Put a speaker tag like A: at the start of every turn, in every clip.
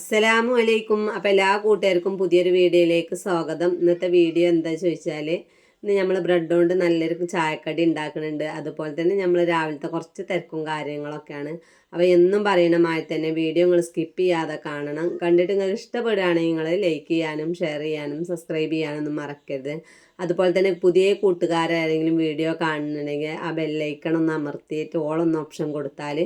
A: അസ്സലാമു അലൈക്കും. അപ്പോൾ എല്ലാ കൂട്ടുകാർക്കും പുതിയൊരു വീഡിയോയിലേക്ക് സ്വാഗതം. ഇന്നത്തെ വീഡിയോ എന്താ ചോദിച്ചാൽ, ഇന്ന് നമ്മൾ ബ്രെഡ് കൊണ്ട് നല്ലൊരു ചായക്കടി ഉണ്ടാക്കുന്നുണ്ട്. അതുപോലെ തന്നെ നമ്മൾ രാവിലത്തെ കുറച്ച് തിരക്കും കാര്യങ്ങളൊക്കെയാണ്. അപ്പോൾ എന്നും പറയണമായി തന്നെ വീഡിയോ നിങ്ങൾ സ്കിപ്പ് ചെയ്യാതെ കാണണം. കണ്ടിട്ട് നിങ്ങൾക്ക് ഇഷ്ടപ്പെടുകയാണെങ്കിൽ നിങ്ങൾ ലൈക്ക് ചെയ്യാനും ഷെയർ ചെയ്യാനും സബ്സ്ക്രൈബ് ചെയ്യാനൊന്നും മറക്കരുത്. അതുപോലെ തന്നെ പുതിയ കൂട്ടുകാരാരെങ്കിലും വീഡിയോ കാണുന്നുണ്ടെങ്കിൽ ആ ബെല്ലൈക്കൺ ഒന്ന് അമർത്തിയിട്ട് ഓളൊന്ന് ഓപ്ഷൻ കൊടുത്താൽ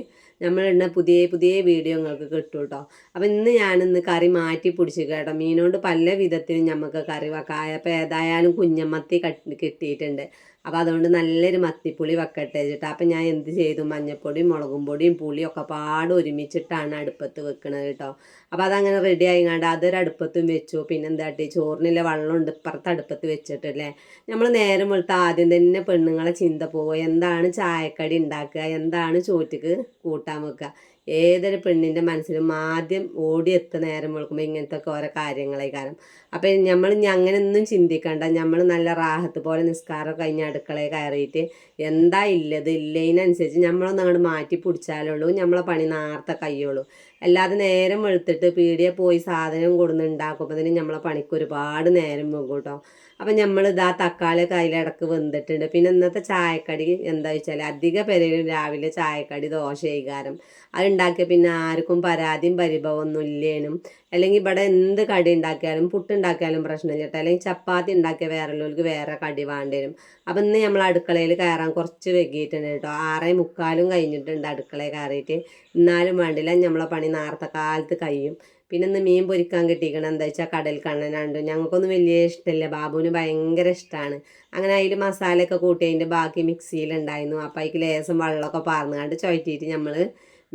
A: നമ്മളിടുന്ന പുതിയ പുതിയ വീഡിയോ നിങ്ങൾക്ക് കിട്ടും കേട്ടോ. അപ്പം ഞാനിന്ന് കറി മാറ്റി പിടിച്ചു കേട്ടോ. മീനുകൊണ്ട് പല വിധത്തിലും നമുക്ക് കറി വെക്കാം. അപ്പോൾ ഏതായാലും കുഞ്ഞമത്തി കിട്ടിയിട്ടുണ്ട്. അപ്പോൾ അതുകൊണ്ട് നല്ലൊരു മത്തിപ്പുളി വെക്കട്ടെ വെച്ചിട്ട് അപ്പം ഞാൻ എന്ത് ചെയ്തു, മഞ്ഞൾപ്പൊടിയും മുളകും പൊടിയും പുളിയും ഒക്കെ പാട് ഒരുമിച്ചിട്ടാണ് അടുപ്പത്ത് വെക്കണത് കേട്ടോ. അപ്പോൾ അതങ്ങനെ റെഡി ആയിങ്ങാണ്ട് അതൊരു അടുപ്പത്തും വെച്ചു. പിന്നെ എന്താട്ടി ചോറിനുള്ള വെള്ളമുണ്ട് ഇപ്പുറത്ത് അടുപ്പത്ത് വെച്ചിട്ടില്ലേ. നമ്മൾ നേരം വെളുത്ത ആദ്യം തന്നെ പെണ്ണുങ്ങളെ ചിന്ത പോവുക, എന്താണ് ചായക്കടി ഉണ്ടാക്കുക, എന്താണ് ചോറ്റക്ക് കൂട്ടാൻ വെക്കുക. ഏതൊരു പെണ്ണിൻ്റെ മനസ്സിലും ആദ്യം ഓടിയെത്ത നേരം വെളുക്കുമ്പോൾ ഇങ്ങനത്തെ ഒക്കെ ഓരോ കാര്യങ്ങളെ കാരണം. അപ്പം നമ്മൾ അങ്ങനെയൊന്നും ചിന്തിക്കണ്ട. നമ്മൾ നല്ല റാഹത്ത് പോലെ നിസ്കാരം കഴിഞ്ഞ അടുക്കളയിൽ കയറിയിട്ട് എന്താ ഇല്ലത് ഇല്ലതിനനുസരിച്ച് നമ്മളൊന്നും അങ്ങോട്ട് മാറ്റി പിടിച്ചാലുള്ളൂ നമ്മളെ പണി നേരത്തെ കഴിയുള്ളൂ. അല്ലാതെ നേരം വെളുത്തിട്ട് പീടിയെ പോയി സാധനം കൊടുന്ന് ഉണ്ടാക്കുമ്പോൾ തന്നെ നമ്മളെ പണിക്ക് ഒരുപാട് നേരം പോകും കേട്ടോ. അപ്പം നമ്മൾ ഇതാ തക്കാളിയൊക്കെ അതിലിടക്ക് വെന്തിട്ടുണ്ട്. പിന്നെ ഇന്നത്തെ ചായക്കടി എന്താ വെച്ചാൽ അധിക പേരും രാവിലെ ചായക്കടി ദോശ ചെയ്കാരം. അതുണ്ടാക്കിയ പിന്നെ ആർക്കും പരാതിയും പരിഭവമൊന്നും ഇല്ലേനും. അല്ലെങ്കിൽ ഇവിടെ എന്ത് കടി ഉണ്ടാക്കിയാലും പുട്ടുണ്ടാക്കിയാലും പ്രശ്നമില്ല കേട്ടോ. അല്ലെങ്കിൽ ചപ്പാത്തി ഉണ്ടാക്കിയ വേറെയുള്ളവർക്ക് വേറെ കടി വേണ്ടി വരും. അപ്പം ഇന്ന് നമ്മൾ അടുക്കളയിൽ കയറാൻ കുറച്ച് വൈകിയിട്ടുണ്ട് കേട്ടോ. 6:45 കഴിഞ്ഞിട്ടുണ്ട് അടുക്കളയിൽ കയറിയിട്ട്. എന്നാലും വേണ്ടില്ല, നമ്മളെ പണി നേരത്തെ കാലത്ത് കഴിയും. പിന്നെ ഇന്ന് മീൻ പൊരിക്കാൻ കിട്ടിക്കണം. എന്താ വെച്ചാൽ കടൽ കണ്ണനുണ്ട്. ഞങ്ങൾക്കൊന്നും വലിയ ഇഷ്ടമില്ല, ബാബുവിന് ഭയങ്കര ഇഷ്ടമാണ്. അങ്ങനെ അതിൽ മസാലയൊക്കെ കൂട്ടി അതിൻ്റെ ബാക്കി മിക്സിയിലുണ്ടായിരുന്നു. അപ്പം അതിൽ ലേസം വെള്ളമൊക്കെ പാർന്നുകൊണ്ട് ചുവറ്റിയിട്ട് നമ്മൾ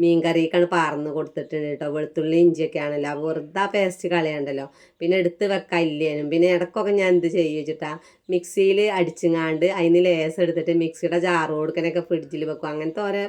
A: മീൻ കറിക്കാണ് പാർന്ന് കൊടുത്തിട്ടുണ്ട് കേട്ടോ. വെളുത്തുള്ളി ഇഞ്ചിയൊക്കെ ആണല്ലോ, വെറുതെ പേസ്റ്റ് കളയണ്ടല്ലോ. പിന്നെ എടുത്ത് വെക്കാൻ ഇല്ലേനും. പിന്നെ ഇടയ്ക്കൊക്കെ ഞാൻ എന്ത് ചെയ്യും വെച്ചിട്ടാ, മിക്സിയിൽ അടിച്ചുങ്ങാണ്ട് അതിന് ലേസം എടുത്തിട്ട് മിക്സിയുടെ ജാറ് കൊടുക്കാനൊക്കെ ഫ്രിഡ്ജിൽ വെക്കും. അങ്ങനത്തെ ഓരോ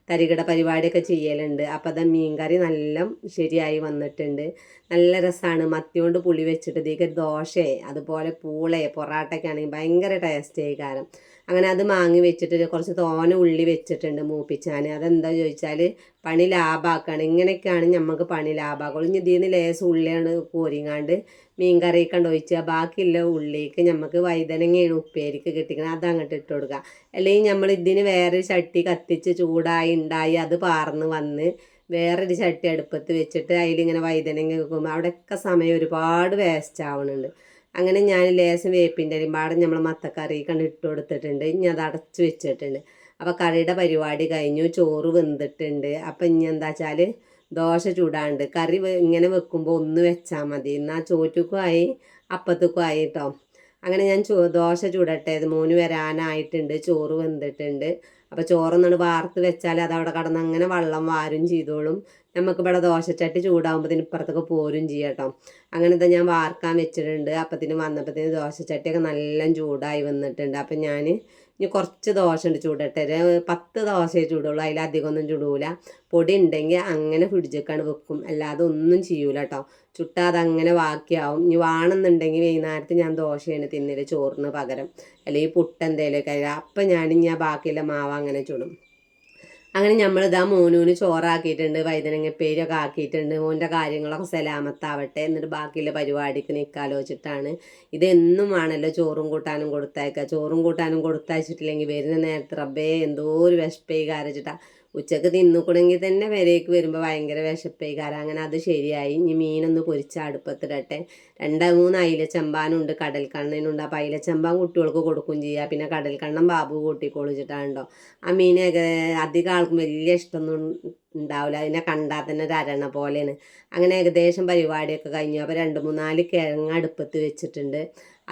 A: തരികിട പരിപാടിയൊക്കെ ചെയ്യലുണ്ട്. അപ്പോൾ അത് മീൻ കറി നല്ല ശരിയായി വന്നിട്ടുണ്ട്. നല്ല രസമാണ്. മത്തി കൊണ്ട് പുളി വെച്ചിട്ട് ഇതിലേക്ക് ദോശയെ അതുപോലെ പൂളയെ പൊറാട്ടയൊക്കെ ആണെങ്കിൽ ഭയങ്കര ടേസ്റ്റ് ആയി കാരണം. അങ്ങനെ അത് മാങ്ങി വെച്ചിട്ട് കുറച്ച് തോന ഉള്ളി വെച്ചിട്ടുണ്ട് മൂപ്പിച്ചാൻ. അതെന്താ ചോദിച്ചാൽ പണി ലാഭാക്കാണ്. ഇങ്ങനെയൊക്കെയാണ് നമുക്ക് പണി ലാഭാക്കുള്ളൂ. ഇനി ഇതിൽ നിന്ന് ലേസം ഉള്ളിയാണ് കോരിങ്ങാണ്ട് മീൻ കറിയൊക്കെ ഒഴിച്ചാൽ ബാക്കിയുള്ള ഉള്ളിക്ക് നമുക്ക് വഴുതനങ്ങയാണ് ഉപ്പേരിക്ക് കിട്ടിക്കണം, അത് അങ്ങോട്ട് ഇട്ട് കൊടുക്കുക. അല്ലെങ്കിൽ നമ്മൾ ഇതിന് വേറൊരു ചട്ടി കത്തിച്ച് ചൂടായി ഉണ്ടായി അത് പാർന്ന് വന്ന് വേറൊരു ചട്ടി അടുപ്പത്ത് വെച്ചിട്ട് അതിലിങ്ങനെ വഴുതനങ്ങ വെക്കുമ്പോൾ അവിടെയൊക്കെ സമയം ഒരുപാട് വേസ്റ്റ് ആവുന്നുണ്ട്. അങ്ങനെ ഞാൻ ലേശം വേപ്പിൻ്റെ അരിമ്പാടും നമ്മൾ മത്തക്കറി കണ്ട് ഇട്ട് കൊടുത്തിട്ടുണ്ട്. ഇനി അത് അടച്ച് വെച്ചിട്ടുണ്ട്. അപ്പോൾ കറിയുടെ പരിപാടി കഴിഞ്ഞു. ചോറ് വെന്തിട്ടുണ്ട്. അപ്പം ഇനി എന്താ വെച്ചാൽ ദോശ ചൂടാണ്ട്. കറി ഇങ്ങനെ വെക്കുമ്പോൾ ഒന്ന് വെച്ചാൽ മതി, എന്നാൽ ചോറ്റുക്കും ആയി അപ്പത്തേക്കും ആയി കേട്ടോ. അങ്ങനെ ഞാൻ ദോശ ചൂടട്ടെ. മോന് വരാനായിട്ടുണ്ട്. ചോറ് വെന്തിട്ടുണ്ട്. അപ്പോൾ ചോറൊന്നാണ് വാർത്ത് വെച്ചാൽ അതവിടെ കടന്ന് അങ്ങനെ വെള്ളം വാരും ചെയ്തോളും. നമുക്കിവിടെ ദോശച്ചട്ടി ചൂടാകുമ്പോൾ ഇപ്പുറത്തൊക്കെ പോരും ചെയ്യാം കേട്ടോ. അങ്ങനത്തെ ഞാൻ വാർക്കാൻ വെച്ചിട്ടുണ്ട്. അപ്പത്തിന് വന്നപ്പോഴത്തേന് ദോശച്ചട്ടിയൊക്കെ നല്ല ചൂടായി വന്നിട്ടുണ്ട്. അപ്പം ഞാൻ ഇനി കുറച്ച് ദോശ ഉണ്ട് ചൂടട്ടെ. 10 ദോശയെ ചൂടുള്ളൂ, അതിലധികം ഒന്നും ചുടൂല. പൊടി ഉണ്ടെങ്കിൽ അങ്ങനെ ഫ്രിഡ്ജിലേക്കാണ് വെക്കും, അല്ലാതെ ഒന്നും ചെയ്യൂല കേട്ടോ. ചുട്ടാൽ അതങ്ങനെ ബാക്കിയാവും. ഇനി വേണമെന്നുണ്ടെങ്കിൽ വൈകുന്നേരത്ത് ഞാൻ ദോശയാണ് തിന്നല് ചോറിന് പകരം, അല്ലെങ്കിൽ പുട്ട് എന്തെങ്കിലുമൊക്കെ. അപ്പം ഞാനിനി ആ ബാക്കിയുള്ള മാവ് അങ്ങനെ ചുടും. അങ്ങനെ നമ്മളിതാ മോനൂന് ചോറാക്കിയിട്ടുണ്ട്, വഴുതനങ്ങപ്പേരൊക്കെ ആക്കിയിട്ടുണ്ട്. മോൻ്റെ കാര്യങ്ങളൊക്കെ സലാമത്താവട്ടെ, എന്നിട്ട് ബാക്കിയുള്ള പരിപാടിക്ക് നിൽക്കാലോചിച്ചിട്ടാണ്. ഇതെന്നും ആണല്ലോ ചോറും കൂട്ടാനും കൊടുത്തയക്കുക. ചോറും കൂട്ടാനും കൊടുത്തയച്ചിട്ടില്ലെങ്കിൽ വരുന്ന നേരത്തെ റബ്ബേ എന്തോ ഒരു വിശപ്പേ കാരച്ചിട്ടാണ്. ഉച്ചക്ക് തിന്നുകൂടെങ്കിൽ തന്നെ വരേക്ക് വരുമ്പോൾ ഭയങ്കര വിശപ്പേ കാരം. അങ്ങനെ അത് ശരിയായി. ഇനി മീനൊന്ന് പൊരിച്ച അടുപ്പത്തിടട്ടെ. 2-3 അയിലച്ചമ്പാനുണ്ട്, കടൽക്കണ്ണനുണ്ട്. അപ്പോൾ അയിലച്ചമ്പാൻ കുട്ടികൾക്ക് കൊടുക്കും ചെയ്യുക. പിന്നെ കടൽക്കണ്ണൻ ബാബു കൂട്ടിക്കൊള്ളിച്ചിട്ടാണല്ലോ. ആ മീൻ അധികം ആൾക്കും വലിയ ഇഷ്ടമൊന്നും ഉണ്ടാവില്ല. അതിനെ കണ്ടാൽ തന്നെ ഒരു അരണ പോലെയാണ്. അങ്ങനെ ഏകദേശം പരിപാടിയൊക്കെ കഴിഞ്ഞു. അപ്പോൾ 2-3-4 കിഴങ്ങ് അടുപ്പത്ത് വെച്ചിട്ടുണ്ട്.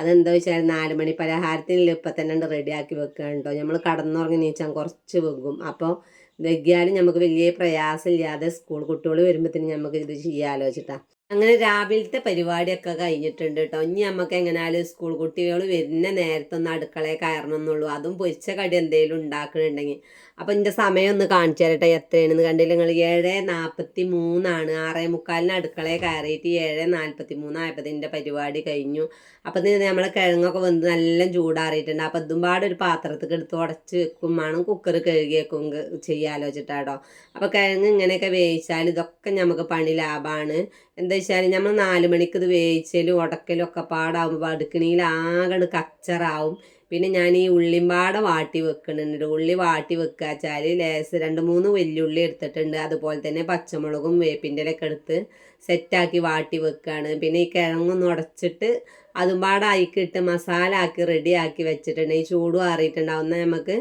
A: അതെന്താ വെച്ചാൽ 4 മണി പലഹാരത്തിനുള്ള ഇപ്പം തന്നെ റെഡിയാക്കി വെക്കുക കേട്ടോ. നമ്മൾ കടന്നുറങ്ങി നീച്ചാൽ കുറച്ച് വെക്കും. അപ്പോൾ വെക്കിയാലും നമുക്ക് വലിയ പ്രയാസമില്ലാതെ സ്കൂൾ കുട്ടികൾ വരുമ്പോഴത്തേനും നമുക്ക് ഇത് ചെയ്യാലോചിച്ചിട്ടാണ്. അങ്ങനെ രാവിലത്തെ പരിപാടിയൊക്കെ കഴിഞ്ഞിട്ടുണ്ട് കേട്ടോ. ഇനി നമുക്ക് എങ്ങനെയാലും സ്കൂൾ കുട്ടികൾ വരുന്ന നേരത്തെ ഒന്ന് അടുക്കളയിൽ കയറണം എന്നുള്ളൂ. അതും പൊരിച്ച കടി എന്തെങ്കിലും ഉണ്ടാക്കുന്നുണ്ടെങ്കിൽ. അപ്പം എൻ്റെ സമയം ഒന്ന് കാണിച്ചു തരട്ടെ എത്രയാണെന്ന്. കണ്ടില്ല നിങ്ങൾ? 7:43 6:45 അടുക്കളയിൽ കയറിയിട്ട് 7:43 ആയപ്പോൾ എൻ്റെ പരിപാടി കഴിഞ്ഞു. അപ്പം ഇത് നമ്മളെ കിഴങ്ങൊക്കെ വന്ന് നല്ല ചൂടാറിയിട്ടുണ്ട്. അപ്പം ഇതും പാടെ ഒരു പാത്രത്തിൽ എടുത്ത് ഉടച്ച് വെക്കും വേണം, കുക്കർ കഴുകി വെക്കും ചെയ്യാലോചിച്ചിട്ടാട്ടോ. അപ്പോൾ കിഴങ്ങ് ഇങ്ങനെയൊക്കെ വേവിച്ചാൽ ഇതൊക്കെ നമുക്ക് പണി ലാഭമാണ്. എന്താ വെച്ചാൽ നമ്മൾ 4 മണിക്ക് ഇത് വേവിച്ചലും ഉടക്കലും ഒക്കെ പാടാവുമ്പോൾ അടുക്കണിയിൽ ആകെ കച്ചറാവും. പിന്നെ ഞാൻ ഈ ഉള്ളിമ്പാടെ വാട്ടി വെക്കുന്നുണ്ട്. ഉള്ളി വാട്ടി വെക്കുക വെച്ചാൽ ലേസ് 2-3 വെല്ലുള്ളി എടുത്തിട്ടുണ്ട്. അതുപോലെ തന്നെ പച്ചമുളകും വേപ്പിൻ്റെ ഇലയൊക്കെ എടുത്ത് സെറ്റാക്കി വാട്ടി വെക്കുകയാണ്. പിന്നെ ഈ കിഴങ്ങൊന്ന് ഉടച്ചിട്ട് അതും പാടെ ആയിക്കിട്ട് മസാല ആക്കി റെഡിയാക്കി വെച്ചിട്ടുണ്ട്. ഈ ചൂട് മാറിയിട്ടുണ്ടാവുന്ന നമുക്ക്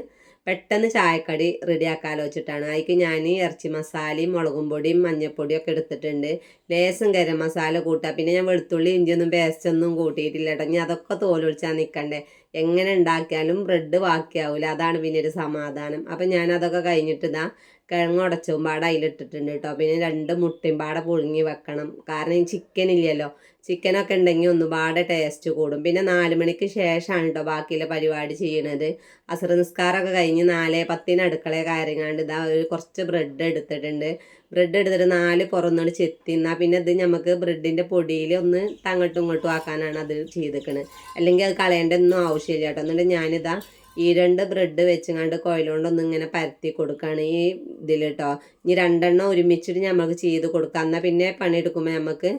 A: പെട്ടെന്ന് ചായക്കടി റെഡിയാക്കാലോ വെച്ചിട്ടാണ്. അതിക്ക് ഞാൻ ഇറച്ചി മസാലയും മുളകും പൊടിയും മഞ്ഞൾപ്പൊടിയും ഒക്കെ എടുത്തിട്ടുണ്ട്. ലേശം ഗരം മസാല കൂട്ടുക. പിന്നെ ഞാൻ വെളുത്തുള്ളി ഇഞ്ചിയൊന്നും പേസ്റ്റൊന്നും കൂട്ടിയിട്ടില്ല കേട്ടോ. ഇനി അതൊക്കെ തോലൊളിച്ചാൽ നിൽക്കണ്ടേ. എങ്ങനെ ഉണ്ടാക്കിയാലും ബ്രെഡ് ബാക്കിയാവില്ല. അതാണ് പിന്നെ ഒരു സമാധാനം. അപ്പം ഞാനതൊക്കെ കഴിഞ്ഞിട്ട് ഇതാ കിഴങ്ങ് ഉടച്ചതും പാടെ അതിലിട്ടിട്ടുണ്ട് കേട്ടോ. പിന്നെ 2 മുട്ടയും പാടെ പുഴുങ്ങി വെക്കണം. കാരണം ഈ ചിക്കൻ ഇല്ലല്ലോ. ചിക്കനൊക്കെ ഉണ്ടെങ്കിൽ ഒന്നുപാടെ ടേസ്റ്റ് കൂടും. പിന്നെ 4 മണിക്ക് ശേഷമാണ് കേട്ടോ ബാക്കിയുള്ള പരിപാടി ചെയ്യണത്. അസർ നിസ്കാരമൊക്കെ കഴിഞ്ഞ് 4:10 അടുക്കളയിൽ കയറിങ്ങാണ്ട് ഇതാ കുറച്ച് ബ്രെഡ് എടുത്തിട്ടുണ്ട്. ബ്രെഡ് എടുത്തിട്ട് 4 പുറന്നോട് ചെത്തി. എന്നാൽ പിന്നെ ഇത് നമുക്ക് ബ്രെഡിൻ്റെ പൊടിയിൽ ഒന്ന് അങ്ങോട്ടും ഇങ്ങോട്ടും ആക്കാനാണ് അത് ചെയ്തിരിക്കുന്നത്. അല്ലെങ്കിൽ അത് കളയേണ്ട ഒന്നും ആവശ്യമില്ല കേട്ടോ. എന്നിട്ട് ഞാനിതാ ഈ 2 ബ്രെഡ് വെച്ചുകൊണ്ട് കോയിലുകൊണ്ടൊന്നും ഇങ്ങനെ പരത്തി കൊടുക്കുകയാണ് ഈ ഇതിൽ കേട്ടോ. ഇനി 2 എണ്ണം ഒരുമിച്ചിട്ട് നമുക്ക് ചെയ്ത് കൊടുക്കാം. എന്നാൽ പിന്നെ പണിയെടുക്കുമ്പോൾ നമുക്ക്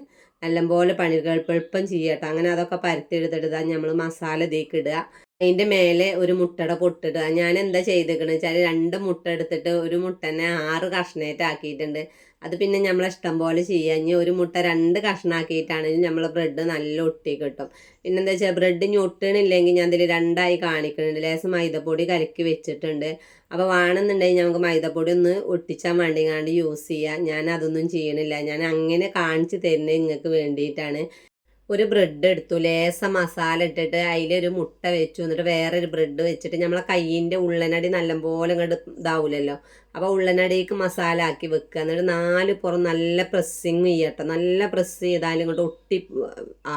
A: നല്ലപോലെ എളുപ്പം ചെയ്യാം കേട്ടോ. അങ്ങനെ അതൊക്കെ പരത്തി എടുത്തിട്ട് നമ്മൾ മസാല ഇതിലേക്ക് ഇടുക. അതിൻ്റെ മേലെ ഒരു മുട്ടയുടെ പൊട്ടിടുക. ഞാൻ എന്താ ചെയ്തിരിക്കണെന്ന് വെച്ചാൽ 2 മുട്ട എടുത്തിട്ട് ഒരു മുട്ടനെ 6 കഷ്ണമായിട്ട് ആക്കിയിട്ടുണ്ട്. അത് പിന്നെ നമ്മളെ ഇഷ്ടം പോലെ ചെയ്യാം. ഇനി ഒരു മുട്ട 2 കഷ്ണമാക്കിയിട്ടാണെങ്കിൽ നമ്മളെ ബ്രെഡ് നല്ല ഒട്ടി കിട്ടും. പിന്നെന്താ വെച്ചാൽ ബ്രെഡ് ഇനി ഒട്ടണില്ലെങ്കിൽ ഞാൻ ഇതിൽ 2ആയി കാണിക്കുന്നുണ്ട്. ലേശം മൈദപ്പൊടി കലക്കി വെച്ചിട്ടുണ്ട്. അപ്പോൾ വേണമെന്നുണ്ടെങ്കിൽ നമുക്ക് മൈദപ്പൊടി ഒന്ന് ഒട്ടിച്ചാൽ വേണ്ടിങ്ങാണ്ട് യൂസ് ചെയ്യാം. ഞാൻ അതൊന്നും ചെയ്യണില്ല. ഞാൻ അങ്ങനെ കാണിച്ച് തരുന്നത് നിങ്ങൾക്ക് വേണ്ടിയിട്ടാണ്. ഒരു ബ്രെഡ് എടുത്തു, ലേശം മസാല ഇട്ടിട്ട് അതിലൊരു മുട്ട വെച്ചു. എന്നിട്ട് വേറൊരു ബ്രെഡ് വെച്ചിട്ട് നമ്മളെ കയ്യിൻ്റെ ഉള്ളനടി നല്ലപോലെ ഇങ്ങോട്ട് ഇതാവില്ലല്ലോ. അപ്പോൾ ഉള്ളനടിക്ക് മസാല ആക്കി വെക്കുക. എന്നിട്ട് 4 പുറം നല്ല പ്രസ്സിങ് ചെയ്യട്ടോ. നല്ല പ്രസ് ചെയ്താലും ഇങ്ങോട്ട് ഒട്ടി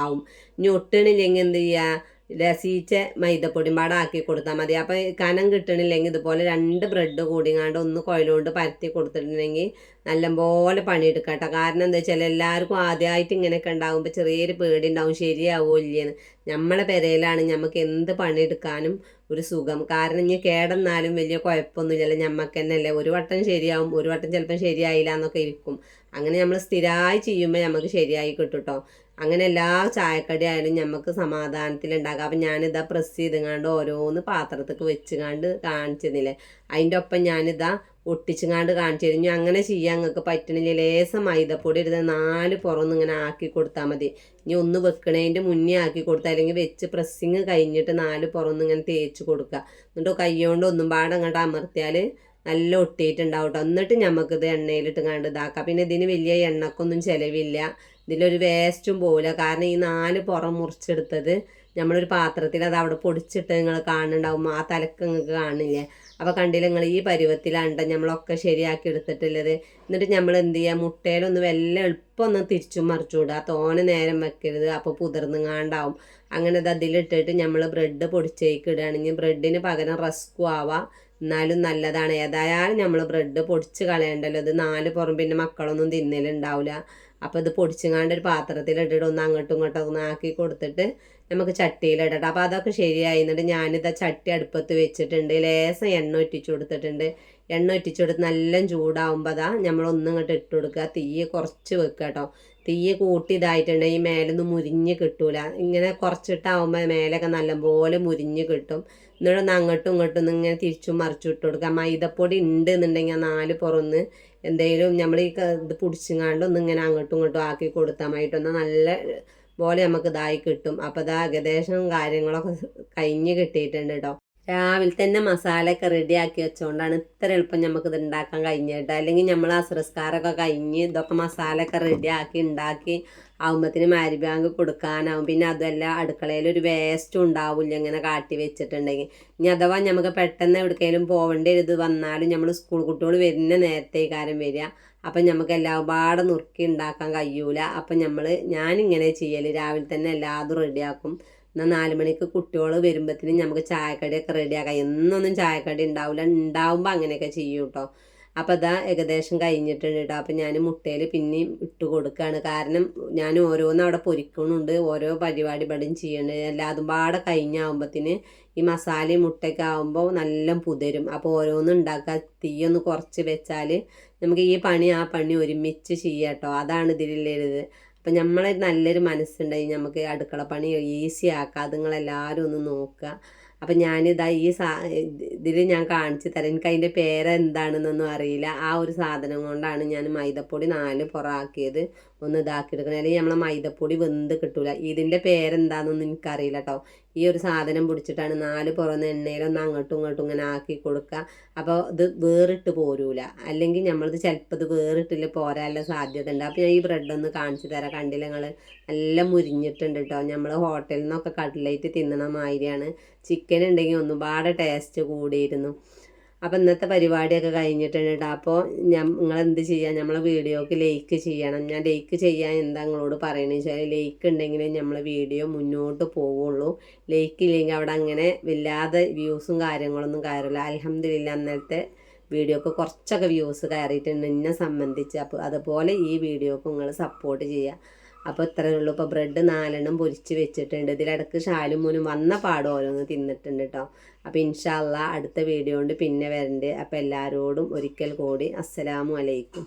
A: ആവും. ഇനി ഒട്ടണില്ലെങ്കിൽ എന്ത് ചെയ്യുക, രസിച്ച മൈദപ്പൊടിയും പാടെ ആക്കി കൊടുത്താൽ മതി. അപ്പോൾ കനം കിട്ടണില്ലെങ്കിൽ ഇതുപോലെ 2 ബ്രെഡ് കൂടിങ്ങാണ്ട് ഒന്ന് കൊയിലുകൊണ്ട് പരത്തി കൊടുത്തിട്ടുണ്ടെങ്കിൽ നല്ലപോലെ പണിയെടുക്കാം കേട്ടോ. കാരണം എന്താ വെച്ചാൽ എല്ലാവർക്കും ആദ്യമായിട്ട് ഇങ്ങനെയൊക്കെ ഉണ്ടാകുമ്പോൾ ചെറിയൊരു പേടി ഉണ്ടാവും, ശരിയാവോ ഇല്ലേന്ന്. നമ്മളെ പെരയിലാണ് നമുക്ക് എന്ത് പണിയെടുക്കാനും ഒരു സുഖം. കാരണം ഇനി കേടെന്നാലും വലിയ കുഴപ്പമൊന്നുമില്ലല്ലോ. ഞമ്മക്ക് തന്നെ അല്ലേ, ഒരു വട്ടം ശരിയാവും, ഒരു വട്ടം ചിലപ്പോൾ ശരിയായില്ല എന്നൊക്കെ ഇരിക്കും. അങ്ങനെ നമ്മൾ സ്ഥിരമായി ചെയ്യുമ്പോൾ നമുക്ക് ശരിയായി കിട്ടും കേട്ടോ. അങ്ങനെ എല്ലാ ചായക്കടി ആയാലും നമുക്ക് സമാധാനത്തിലുണ്ടാക്കാം. അപ്പം ഞാനിതാ പ്രസ് ചെയ്തുങ്ങാണ്ട് ഓരോന്ന് പാത്രത്തേക്ക് വെച്ചുകാണ്ട് കാണിച്ചതില്ലേ. അതിൻ്റെ ഒപ്പം ഞാനിതാ ഒട്ടിച്ചുങ്ങാണ്ട് കാണിച്ചു തരും. അങ്ങനെ ചെയ്യാൻ നിങ്ങൾക്ക് പറ്റണില്ല, ലേശം മൈദപ്പൊടി എടുത്ത് 4 പുറമൊന്നും ഇങ്ങനെ ആക്കി കൊടുത്താൽ മതി. ഇനി ഒന്ന് വെക്കണതിൻ്റെ മുന്നേ ആക്കി കൊടുത്താൽ, അല്ലെങ്കിൽ വെച്ച് പ്രസ്സിങ് കഴിഞ്ഞിട്ട് 4 പുറമൊന്നും ഇങ്ങനെ തേച്ച് കൊടുക്കുക. എന്നിട്ട് കൈ കൊണ്ട് ഒന്നും പാടെ അങ്ങോട്ട് അമർത്തിയാൽ നല്ല ഒട്ടിയിട്ടുണ്ടാവും കേട്ടോ. എന്നിട്ട് നമുക്കിത് എണ്ണയിലിട്ട് കണ്ട് ഇതാക്കാം. പിന്നെ ഇതിന് വലിയ എണ്ണക്കൊന്നും ചിലവില്ല. ഇതിലൊരു വേസ്റ്റും പോവില്ല. കാരണം ഈ 4 പുറം മുറിച്ചെടുത്തത് നമ്മളൊരു പാത്രത്തിൽ അത് അവിടെ പൊടിച്ചിട്ട് നിങ്ങൾ കാണുന്നുണ്ടാവും. ആ തലക്ക് നിങ്ങൾക്ക് കാണില്ലേ. അപ്പോൾ കണ്ടില്ല നിങ്ങൾ, ഈ പരുവത്തിലാണ് നമ്മളൊക്കെ ശരിയാക്കി എടുത്തിട്ടുള്ളത്. എന്നിട്ട് നമ്മൾ എന്ത് ചെയ്യുക, മുട്ടയിലൊന്ന് എളുപ്പം ഒന്ന് തിരിച്ചും മറിച്ചു വിടുക. തോനെ നേരം വെക്കരുത്, അപ്പോൾ പുതിർന്നുങ്ങാണ്ടാവും. അങ്ങനെ അത് അതിലിട്ടിട്ട് നമ്മൾ ബ്രെഡ് പൊടിച്ചേക്ക് ഇടുകയാണെങ്കിൽ ബ്രെഡിന് പകരം റസ്കും ആവാം, എന്നാലും നല്ലതാണ്. ഏതായാലും നമ്മൾ ബ്രെഡ് പൊടിച്ച് കളയണ്ടല്ലോ. ഇത് 4 പുറം പിന്നെ മക്കളൊന്നും തിന്നലുണ്ടാവില്ല. അപ്പോൾ ഇത് പൊടിച്ചുങ്ങാണ്ട് ഒരു പാത്രത്തിലിട്ടിട്ട് ഒന്ന് അങ്ങോട്ടും ഇങ്ങോട്ടും ഒന്ന് ആക്കി കൊടുത്തിട്ട് നമുക്ക് ചട്ടിയിലിടട്ടെ. അപ്പോൾ അതൊക്കെ ശരിയായി. എന്നിട്ട് ഞാനിതാ ചട്ടി അടുപ്പത്ത് വെച്ചിട്ടുണ്ട്. ലേശം എണ്ണ ഒറ്റിച്ചു കൊടുത്തിട്ടുണ്ട്. എണ്ണ ഒറ്റിച്ചു കൊടുത്ത് നല്ല ചൂടാവുമ്പോൾ അതാ നമ്മളൊന്നും ഇങ്ങോട്ട് ഇട്ട് കൊടുക്കുക. തീ കുറച്ച് വെക്കുക കേട്ടോ. തീ കൂട്ടി ഇതായിട്ടുണ്ടെങ്കിൽ മേലൊന്നും മുരിഞ്ഞ് കിട്ടൂല. ഇങ്ങനെ കുറച്ചിട്ടാവുമ്പോൾ മേലൊക്കെ നല്ലപോലെ മുരിഞ്ഞ് കിട്ടും. എന്നിട്ടൊന്ന് അങ്ങോട്ടും ഇങ്ങോട്ടും ഇങ്ങനെ തിരിച്ചും മറിച്ചും ഇട്ട് കൊടുക്കുക. മൈദപ്പൊടി ഉണ്ട് എന്നുണ്ടെങ്കിൽ 4 പുറന്ന് എന്തെങ്കിലും നമ്മൾ ഈ ഇത് പിടിച്ചിങ്ങാണ്ട് ഒന്ന് ഇങ്ങനെ അങ്ങോട്ടും ഇങ്ങോട്ടും ആക്കി കൊടുത്താൽ മതിട്ടൊന്ന് നല്ല പോലെ നമുക്ക് ഇതായി കിട്ടും. അപ്പോൾ ഇത് ഏകദേശം കാര്യങ്ങളൊക്കെ കഴിഞ്ഞ് കിട്ടിയിട്ടുണ്ട് കേട്ടോ. രാവിലെ തന്നെ മസാലയൊക്കെ റെഡിയാക്കി വെച്ചുകൊണ്ടാണ് ഇത്ര എളുപ്പം നമുക്കിത് ഉണ്ടാക്കാൻ കഴിഞ്ഞിട്ട്. അല്ലെങ്കിൽ നമ്മൾ അസ്രസ്കാരമൊക്കെ കഴിഞ്ഞ് ഇതൊക്കെ മസാലയൊക്കെ റെഡിയാക്കി ഉണ്ടാക്കി ആകുമ്പത്തിന് മരിബാങ്ക് കൊടുക്കാനാവും. പിന്നെ അതല്ല അടുക്കളയിൽ ഒരു വേസ്റ്റും ഉണ്ടാവില്ല ഇങ്ങനെ കാട്ടി വെച്ചിട്ടുണ്ടെങ്കിൽ. ഇനി അഥവാ നമുക്ക് പെട്ടെന്ന് എവിടേക്കെങ്കിലും പോകേണ്ട ഇത് വന്നാലും നമ്മൾ സ്കൂൾ കുട്ടികൾ വരുന്ന നേരത്തെ കാര്യം വരിക. അപ്പം നമുക്ക് എല്ലാം പാടെ നുറുക്കി ഉണ്ടാക്കാൻ കഴിയൂല. അപ്പം ഞാനിങ്ങനെ ചെയ്യൽ, രാവിലെ തന്നെ എല്ലാതും റെഡിയാക്കും. എന്നാൽ 4 മണിക്ക് കുട്ടികൾ വരുമ്പോഴത്തേനും നമുക്ക് ചായക്കടിയൊക്കെ റെഡിയാക്കാം. എന്നൊന്നും ചായക്കടി ഉണ്ടാവില്ല, ഉണ്ടാവുമ്പോൾ അങ്ങനെയൊക്കെ ചെയ്യും കേട്ടോ. അപ്പോൾ അതാ ഏകദേശം കഴിഞ്ഞിട്ടുണ്ട് കേട്ടോ. അപ്പം ഞാൻ മുട്ടയിൽ പിന്നെയും ഇട്ട് കൊടുക്കുകയാണ്. കാരണം ഞാൻ ഓരോന്നും അവിടെ പൊരിക്കുന്നുണ്ട്, ഓരോ പരിപാടി ഇവിടെയും ചെയ്യുന്നുണ്ട്. എല്ലാതും പാടെ കഴിഞ്ഞാകുമ്പോഴത്തേന് ഈ മസാലയും മുട്ടയൊക്കെ ആകുമ്പോൾ നല്ല പുതരും. അപ്പോൾ ഓരോന്നും ഉണ്ടാക്കുക, തീയൊന്ന് കുറച്ച് വെച്ചാൽ നമുക്ക് ഈ പണി ആ പണി ഒരുമിച്ച് ചെയ്യാം കേട്ടോ. അതാണ് ഇതിലുള്ളത്. അപ്പം നല്ലൊരു മനസ്സുണ്ടായി നമുക്ക് അടുക്കള പണി ഈസി ആക്കാം. അത് നിങ്ങളെല്ലാവരും ഒന്ന് നോക്കുക. അപ്പം ഞാനിതാ ഇതിൽ ഞാൻ കാണിച്ചു തരാം. എനിക്ക് അതിൻ്റെ പേരെന്താണെന്നൊന്നും അറിയില്ല. ആ ഒരു സാധനം കൊണ്ടാണ് ഞാൻ മൈദപ്പൊടി 4 പുറാക്കിയത് ഒന്ന് ഇതാക്കിയെടുക്കണം. അല്ലെങ്കിൽ നമ്മളെ മൈദപ്പൊടി വെന്ത് കിട്ടൂല. ഇതിൻ്റെ പേരെന്താണെന്നൊന്നും എനിക്കറിയില്ല കേട്ടോ. ഈ ഒരു സാധനം പിടിച്ചിട്ടാണ് 4 പുറന്ന് എണ്ണയിലൊന്ന് അങ്ങോട്ടും ഇങ്ങോട്ടും ഇങ്ങനെ ആക്കി കൊടുക്കുക. അപ്പോൾ ഇത് വേറിട്ട് പോരൂല. അല്ലെങ്കിൽ നമ്മളത് ചിലപ്പോൾ ഇത് വേറിട്ടില്ല പോരാനുള്ള സാധ്യത ഉണ്ട്. അപ്പോൾ ഞാൻ ഈ ബ്രെഡ് ഒന്ന് കാണിച്ചു തരാം. കണ്ടില്ല നിങ്ങൾ, നല്ല മുരിഞ്ഞിട്ടുണ്ട് കേട്ടോ. നമ്മൾ ഹോട്ടലിൽ നിന്നൊക്കെ കട്ട്ലേറ്റ് തിന്നണ മാതിരിയാണ്. ചിക്കൻ ഉണ്ടെങ്കിൽ ഒന്നുപാടെ ടേസ്റ്റ് കൂടിയിരുന്നു. അപ്പോൾ ഇന്നത്തെ പരിപാടിയൊക്കെ കഴിഞ്ഞിട്ടുണ്ട് കേട്ടോ. അപ്പോൾ നിങ്ങളെന്ത് ചെയ്യുക, നമ്മളെ വീഡിയോക്ക് ലൈക്ക് ചെയ്യണം. ഞാൻ ലൈക്ക് ചെയ്യാൻ എന്താ നിങ്ങളോട് പറയണമെന്ന് വെച്ചാൽ, ലൈക്ക് ഉണ്ടെങ്കിൽ നമ്മളെ വീഡിയോ മുന്നോട്ട് പോവുള്ളൂ. ലൈക്ക് ഇല്ലെങ്കിൽ അവിടെ അങ്ങനെ വല്ലാതെ വ്യൂസും കാര്യങ്ങളൊന്നും കയറില്ല. അൽഹംദുലില്ലാ അന്നത്തെ വീഡിയോക്ക് കുറച്ചൊക്കെ വ്യൂസ് കയറിയിട്ടുണ്ട് എന്നെ സംബന്ധിച്ച്. അപ്പോൾ അതുപോലെ ഈ വീഡിയോക്ക് നിങ്ങൾ സപ്പോർട്ട് ചെയ്യുക. അപ്പോൾ ഇത്രയേ ഉള്ളൂ. ഇപ്പോൾ ബ്രെഡ് 4 പൊരിച്ച് വെച്ചിട്ടുണ്ട്. ഇതിലിടക്ക് ഷാലും മൂനും വന്ന പാടും ഓരോന്ന് തിന്നിട്ടുണ്ട് കേട്ടോ. അപ്പോൾ ഇൻഷാ അല്ലാ അടുത്ത വീഡിയോ കൊണ്ട് പിന്നെ വരണ്ട്. അപ്പോൾ എല്ലാവരോടും ഒരിക്കൽ കൂടി അസ്സലാമു അലൈക്കും.